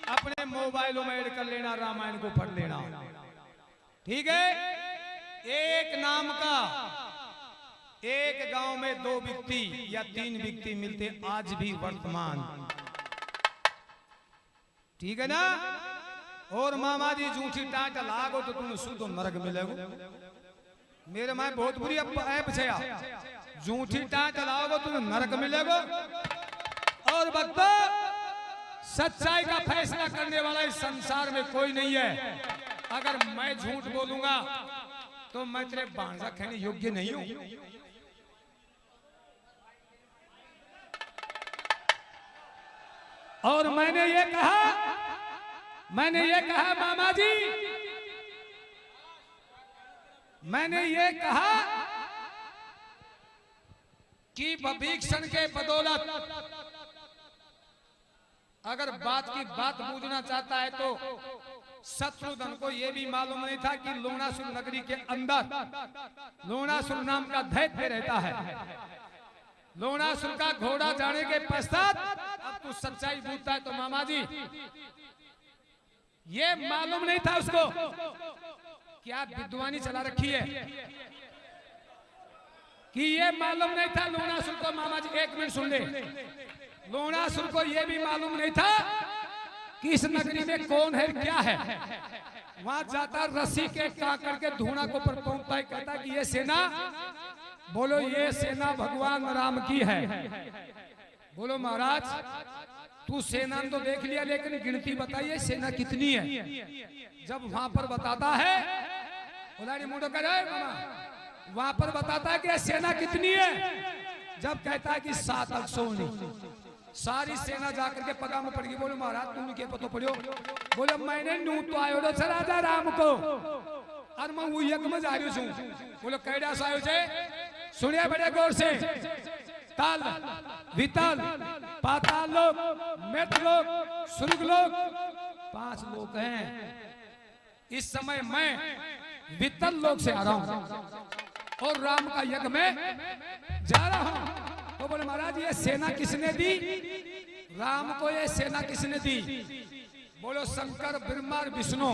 अपने मोबाइलों में ऐड कर लेना, रामायण को पढ़ लेना। ठीक है। एक नाम का एक गांव में 2 व्यक्ति या 3 व्यक्ति मिलते आज भी वर्तमान। ठीक है ना। और मामा जी झूठी टाट लागो तो तुम शुद्ध नरक मिलेगो। मेरे माए बहुत बुरी ऐप छे, झूठी टाट लागो तुम नरक मिलेगो। और भक्तों, सच्चाई का फैसला करने वाला इस संसार में कोई नहीं है। अगर मैं झूठ बोलूंगा तो मैं तेरे भांजा कहने योग्य नहीं हूं। और मैंने ये कहा मामा जी, मैंने ये कहा कि विभीषण के बदौलत अगर बात की बात बूझना चाहता है तो शत्रुघ्न को यह भी मालूम नहीं था कि लोणासुर नगरी के अंदर लोणासुर नाम का दैत्य रहता है। लोणासुर का घोड़ा जाने के पश्चात अब तू सच्चाई पूछता है तो मामा जी ये मालूम नहीं था उसको कि आप विद्वानी चला रखी है, कि ये मालूम नहीं था लोणासुर को। मामा जी 1 मिनट सुन ले। लोणासुर को यह भी मालूम नहीं था कि इस नगरी में कौन है क्या है। वहां जाता रस्सी के काकड़ के धूना को पर पहुंचता है, कहता कि ये सेना, बोलो ये सेना भगवान राम की है। बोलो महाराज तू सेना तो देख लिया लेकिन गिनती बताइए सेना कितनी है। जब वहां पर बताता है वहां पर बताता है कि सेना कितनी है। जब कहता है कि 7 अक्षोणी, सारी सेना जाकर के पगा में पड़ गई। बोलो महाराज तुम क्या पतो पड़ो। बोलो मैंने नू तो आयो राजा राम को और मैं वो यज्ञ में जा रही हूं। बोलो कैडा सायो छे, सुनिए बड़े गौर से। तल वितल पाताल लोक मृत लोक स्वर्ग लोक 5 लोक हैं। इस समय मैं वितल लोक से आ रहा हूं और राम का यज्ञ में जा रहा हूं। तो बोले महाराज ये सेना किसने दी, राम को ये सेना किसने दी। बोलो शंकर ब्रह्मा विष्णु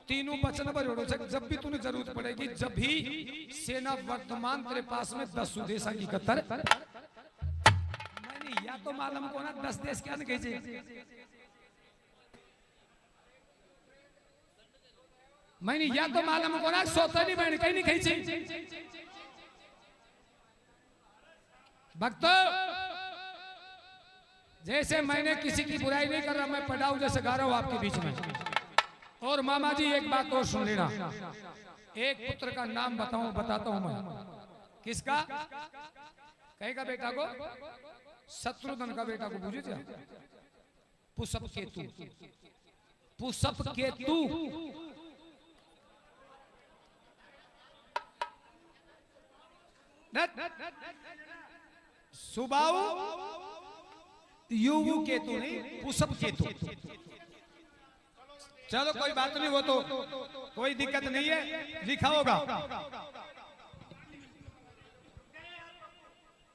तीनों वचन पर जोड़ो। जब भी तुम्हें जरूरत पड़ेगी, जब भी सेना वर्तमान तेरे पास में 10 सुदेश की कतर मैंने या तो मालूम को ना 10 देश क्या नहीं कही। मैंने या तो मालूम को ना सोतनी बहन कहीं नहीं कही। भक्तों जैसे मैंने किसी की बुराई नहीं कर रहा, मैं पढ़ाऊ जैसे गा रहा हूं आपके बीच में। और मामा जी एक बात और सुन लेना। एक पुत्र का नाम बताता हूं मैं। किसका? कहेगा बेटा को, शत्रुघ्न का बेटा को बूझे क्या? पुष्प केतु। पुष्प केतु सुबाऊ युवु केतु नहीं, पुष्प केतु। चलो कोई बात नहीं, वो तो कोई दिक्कत नहीं है, लिखा होगा।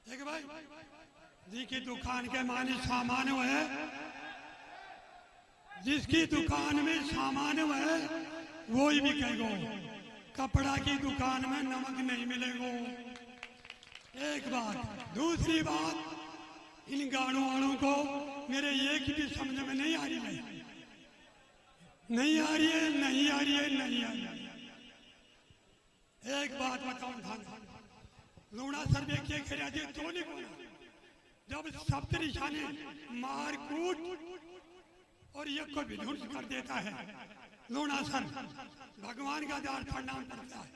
देख भाई जी की दुकान के मानी सामान है, जिसकी दुकान में सामान है वो ही बिकेगा। कपड़ा की दुकान में नमक नहीं मिलेगा। एक बात। दूसरी बात, इन गानों वालों को मेरे एक भी समझ में नहीं आ रही है, नहीं आ रही है, नहीं आ रही है, नहीं आ रही है। एक बात बताओ था, लूणा सर्वे के खराजे तो नहीं बोला। जब सप्तऋषि ने मार कूट और ये को विध्वंस कर देता है, लूणा सर भगवान का दार प्रणाम करता है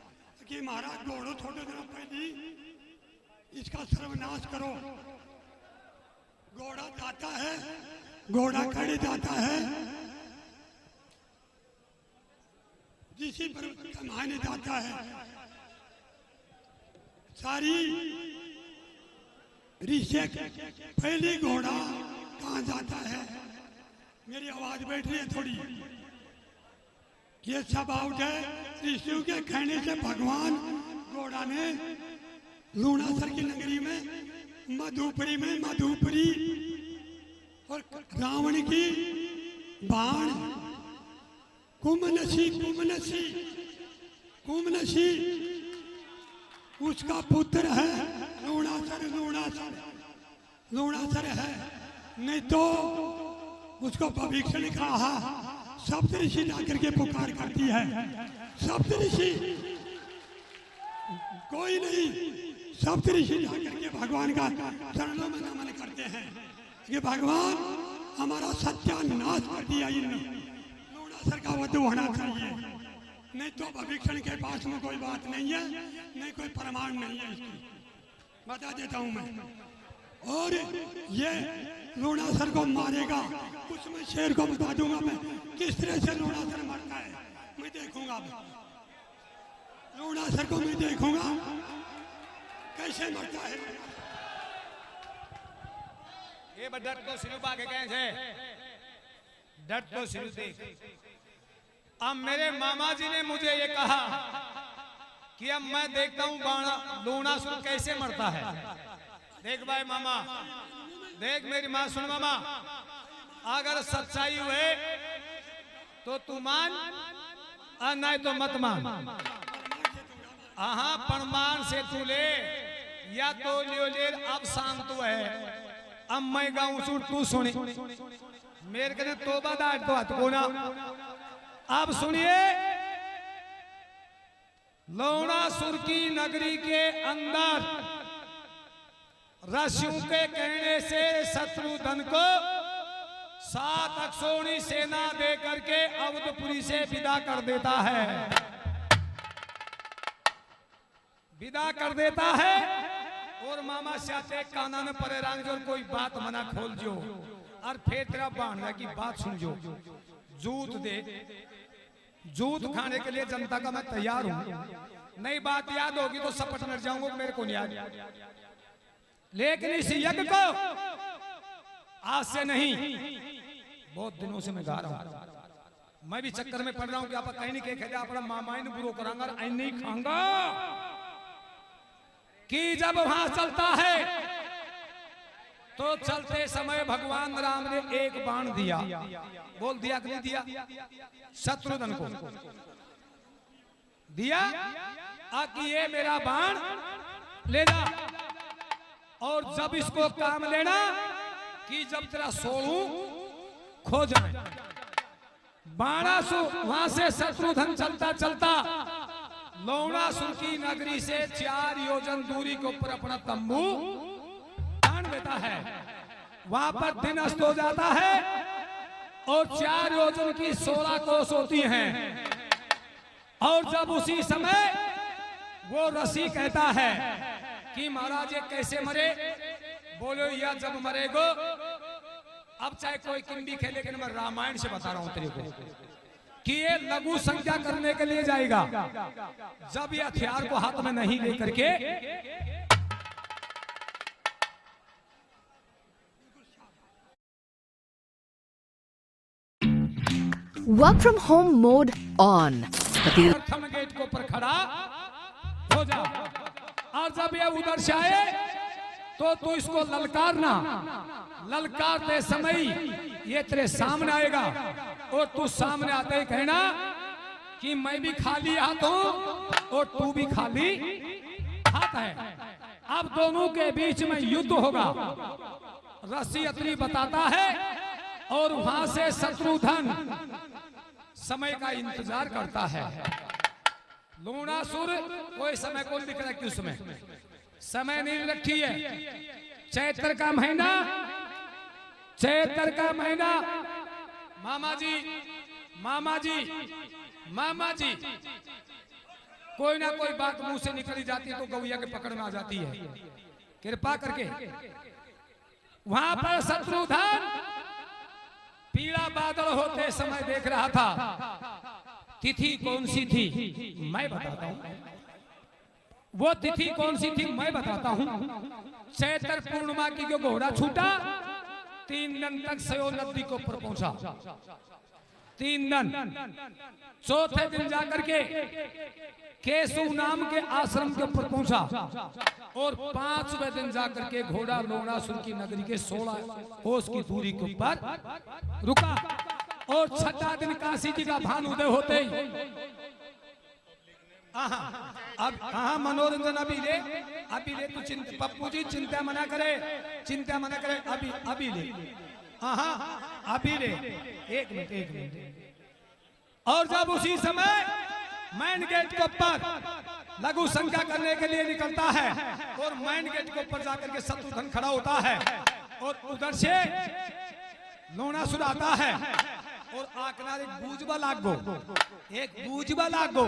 कि महाराज घोड़ो थोड़े दिन पहले इसका सर्वनाश करो। घोड़ा जाता है, घोड़ा खड़े जाता है, जिसी पर कमाने जाता है। सारी ऋषि पहले घोड़ा कहाँ जाता है। मेरी आवाज बैठ रही है थोड़ी। ये सब आउट है। ऋषियों के कहने से भगवान घोड़ा ने लूणासर की नगरी में मधुपुरी और रावण की बाण कुमनसी कुमनसी कुमनसी उसका पुत्र है लूणासर लूणासर लूणासर है। नहीं तो उसको भविष्य कहा सप्तऋषि जाकर के पुकार करती है। सप्तऋषि कोई नहीं, सप्तऋषि जाकर के भगवान का चरणों में नमन करते हैं कि भगवान हमारा सत्यानाश कर दिया इन्होंने, लूणासर का वध होना चाहिए। नहीं तो भविष्य के पास में कोई बात नहीं है, नहीं कोई प्रमाण नहीं है इसकी, बता देता हूं मैं। और ये लूणासर को मारेगा, उसमें शेर को बता दूंगा मैं किस तरह से लूणासर मरता है, मैं देखूंगा। लूणासर को मैं देखूंगा कैसे मरता है। ये डट तो शुरू बाके कहे थे, डट तो शुरू देख। अब मेरे मामा जी ने मुझे ये कहा कि अब मैं देखता हूँ लूणासुर कैसे मरता है। देख भाई मामा, देख मेरी माँ, सुन मामा, अगर सच्चाई हुए तो तू मान और नहीं तो मत मान। हाँ प्रमाण से तू ले या तो लियो ले। अब शांत है, अब मैं गाऊं सुर तू सुने। मेरे कने तोबा दाट तो हाथ को ना। अब सुनिए, लूणासुर की नगरी के अंदर ऋषियों के कहने से शत्रुघ्न को 7 अक्षौणी सेना दे करके अवधपुरी से विदा कर देता है, विदा कर देता है। और मामा चाहते काना ने परे रंग जो कोई बात मना खोल जो और फिर तेरा बाणवा की बात सुन जो। जूत दे, जूत खाने के लिए जनता का मैं तैयार हूं। नई बात याद होगी तो सपट मर जाऊंगा, मेरे को नहीं याद। लेकिन इस यज्ञ को आज से नहीं, बहुत दिनों से मैं गा रहा हूं। मैं भी चक्कर में पड़ रहा हूं कि आप कहीं नहीं कहे अपना मामा इन बुरो करांगा और नहीं खाऊंगा। कि जब वहां चलता है तो चलते समय भगवान राम ने एक बाण दिया, बोल दिया कि नहीं दिया? शत्रुघ्न को दिया कि ये मेरा बाण ले जा, और जब इसको काम लेना कि जब तेरा सोलू खो जाए। बाणासुर वहां से शत्रुघ्न चलता चलता लूणासुर की नगरी से 4 योजन दूरी के ऊपर अपना तंबू तान देता है। वहां पर दिन अस्त हो जाता है और 4 योजन की 16 कोस होती हैं। और जब उसी समय वो ऋषि कहता है कि महाराज ये कैसे मरे? बोलो या जब मरेगो, अब चाहे कोई किंडी खेले, लेकिन मैं रामायण से बता रहा हूं तेरे को कि ये लघु संख्या करने के लिए जाएगा। जब ये हथियार को हाथ में नहीं लेकर के work from home mode on, प्रथम गेट के ऊपर खड़ा हो जा, और जब ये उधर से आए तो तू इसको ललकारना। ललकारते समय ये तेरे सामने आएगा और तू सामने आते ही कहना कि मैं भी खाली हाथ हूं और तू भी खाली हाथ है। अब दोनों के बीच में युद्ध होगा। ऋषि अत्रि बताता है और वहां से शत्रुघ्न समय का इंतजार करता है। लूणासुर कोई समय को लिख रखी, उसमें समय नहीं रखी है। चैत्र का महीना, चैत्र का महीना, मामा जी मामा जी मामा जी, कोई ना कोई बात मुंह से निकली जाती है तो गौया के पकड़ में आ जाती है। कृपा करके वहां पर शत्रुघ्न पीला बादल होते समय देख रहा था। तिथि कौन सी थी मैं बताता हूं, वो तिथि कौन सी थी मैं बताता हूं। चैत्र पूर्णिमा की जो घोड़ा छूटा, 3 दिन तक सयो नदी को ऊपर पहुंचा। 3 दिन, चौथे दिन जाकर के केशव नाम के आश्रम के ऊपर पहुंचा और 5वें दिन जाकर के घोड़ा लूणासुर की नगरी के 16 कोस की दूरी के ऊपर रुका। और छठा दिन काशी जी का भान उदय होते ही अब हाँ मनोरंजन अभी ले तू चिंता पप्पू जी चिंता मना करे अभी ले अभी ले एक मिनट और जब उसी समय मैन गेट के ऊपर लघु शंका करने के लिए निकलता है और मैन गेट के ऊपर जाकर के शत्रुघ्न खड़ा होता है और उधर से लोनासुर आता है और आकनार एक बूझबा लागो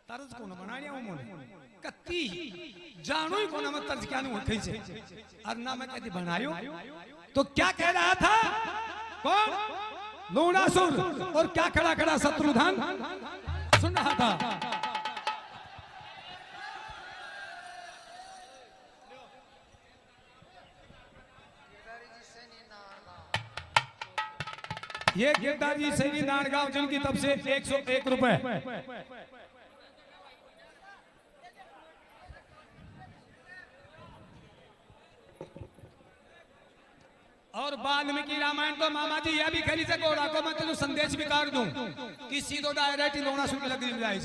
तर्ज को न बनाने उन्होंने कत्ती जानू ही को न मैं तर्ज क्या नहीं होती से और ना मैं कहती बनायो तो क्या कह रहा था कौन लोनासुर और क्या खड़ा खड़ा शत्रुघ्न सुन रहा था। ये गिरधारी जी सैनी नारगांव जिनकी तरफ से 101 रुपए। और वाल्मीकि रामायण तो मामा जी यह भी खरी से को मैं तेरे संदेश भी काट दूं कि सीधो डायरेक्ट लोनासुर की लकड़ी में जाए